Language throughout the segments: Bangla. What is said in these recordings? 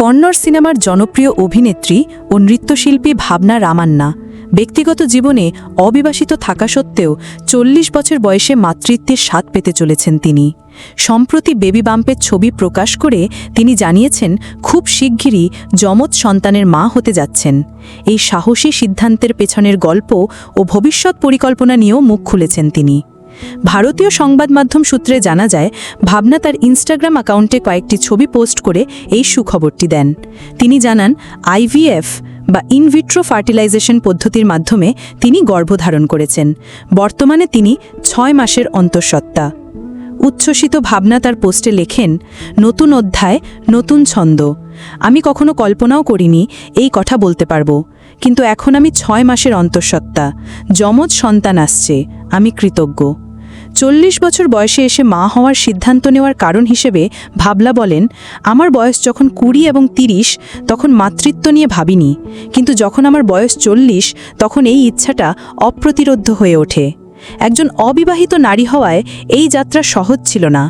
কন্নড় সিনেমার জনপ্রিয় অভিনেত্রী ও নৃত্যশিল্পী ভাবনা রামান্না ব্যক্তিগত জীবনে অবিবাসিত থাকা সত্ত্বেও ৪০ বছর বয়সে মাতৃত্বের স্বাদ পেতে চলেছেন তিনি। সম্প্রতি বেবি বাম্পের ছবি প্রকাশ করে তিনি জানিয়েছেন খুব শিগগিরই যমজ সন্তানের মা হতে যাচ্ছেন। এই সাহসী সিদ্ধান্তের পেছনের গল্প ও ভবিষ্যৎ পরিকল্পনা নিয়েও মুখ খুলেছেন তিনি। ভারতীয় সংবাদ মাধ্যম সূত্রে জানা যায়, ভাবনা তার ইনস্টাগ্রাম অ্যাকাউন্টে কয়েকটি ছবি পোস্ট করে এই সুখবরটি দেন। তিনি জানান, আইভিএফ বা ইনভিট্রো ফার্টিলাইজেশন পদ্ধতির মাধ্যমে তিনি গর্ভধারণ করেছেন। বর্তমানে তিনি ৬ মাসের অন্তঃসত্ত্বা। উচ্ছ্বসিত ভাবনা তার পোস্টে লেখেন, নতুন অধ্যায়, নতুন ছন্দ। আমি কখনো কল্পনাও করিনি এই কথা বলতে পারবো, কিন্তু এখন আমি ৬ মাসের অন্তঃসত্ত্বা। যমজ সন্তান আসছে, আমি কৃতজ্ঞ। ৪০ বছর বয়সে এসে মা হওয়ার সিদ্ধান্ত নেওয়ার কারণ হিসেবে ভাবলা বলেন, আমার বয়স যখন ২০ এবং ৩০ তখন মাতৃত্ব নিয়ে ভাবিনি, কিন্তু যখন আমার বয়স ৪০ তখন এই ইচ্ছাটা অপ্রতিরোধ্য হয়ে ওঠে। একজন অবিবাহিত নারী হওয়ায় এই যাত্রা সহজ ছিল না।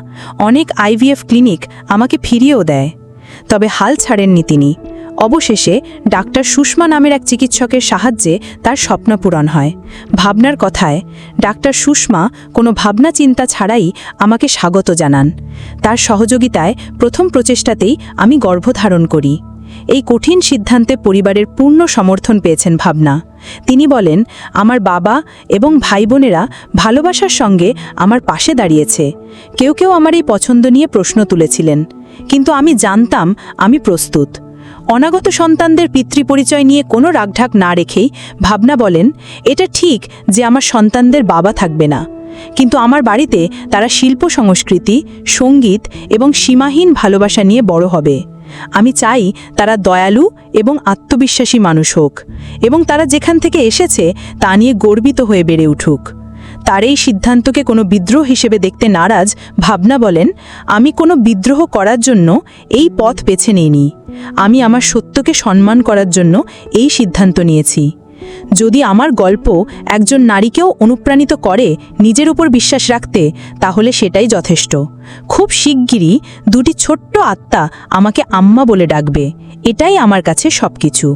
অনেক আইভিএফ ক্লিনিক আমাকে ফিরিয়েও দেয়, তবে হাল ছাড়েননি তিনি। অবশেষে ডাক্তার সুষমা নামের এক চিকিৎসকের সাহায্যে তার স্বপ্ন পূরণ হয়। ভাবনার কথায়, ডাক্তার সুষমা কোনো ভাবনা চিন্তা ছাড়াই আমাকে স্বাগত জানান। তার সহযোগিতায় প্রথম প্রচেষ্টাতেই আমি গর্ভধারণ করি। এই কঠিন সিদ্ধান্তে পরিবারের পূর্ণ সমর্থন পেয়েছেন ভাবনা। তিনি বলেন, আমার বাবা এবং ভাই বোনেরা ভালোবাসার সঙ্গে আমার পাশে দাঁড়িয়েছে। কেউ কেউ আমার এই পছন্দ নিয়ে প্রশ্ন তুলেছিলেন, কিন্তু আমি জানতাম আমি প্রস্তুত। অনাগত সন্তানদের পিতৃপরিচয় নিয়ে কোনো রাগঢাক না রেখেই ভাবনা বলেন, এটা ঠিক যে আমার সন্তানদের বাবা থাকবে না, কিন্তু আমার বাড়িতে তারা শিল্প সংস্কৃতি, সঙ্গীত এবং সীমাহীন ভালোবাসা নিয়ে বড় হবে। আমি চাই তারা দয়ালু এবং আত্মবিশ্বাসী মানুষ হোক, এবং তারা যেখান থেকে এসেছে তা নিয়ে গর্বিত হয়ে বেড়ে উঠুক। তার এই সিদ্ধান্তকে কোনো বিদ্রোহ হিসেবে দেখতে নারাজ ভাবনা বলেন, আমি কোনো বিদ্রোহ করার জন্য এই পথ বেছে নিইনি। আমি আমার সত্যকে সম্মান করার জন্য এই সিদ্ধান্ত নিয়েছি। যদি আমার গল্প একজন নারীকেও অনুপ্রাণিত করে নিজের উপর বিশ্বাস রাখতে, তাহলে সেটাই যথেষ্ট। খুব শিগগিরই দুটি ছোট্ট আত্মা আমাকে আম্মা বলে ডাকবে। এটাই আমার কাছে সবকিছু।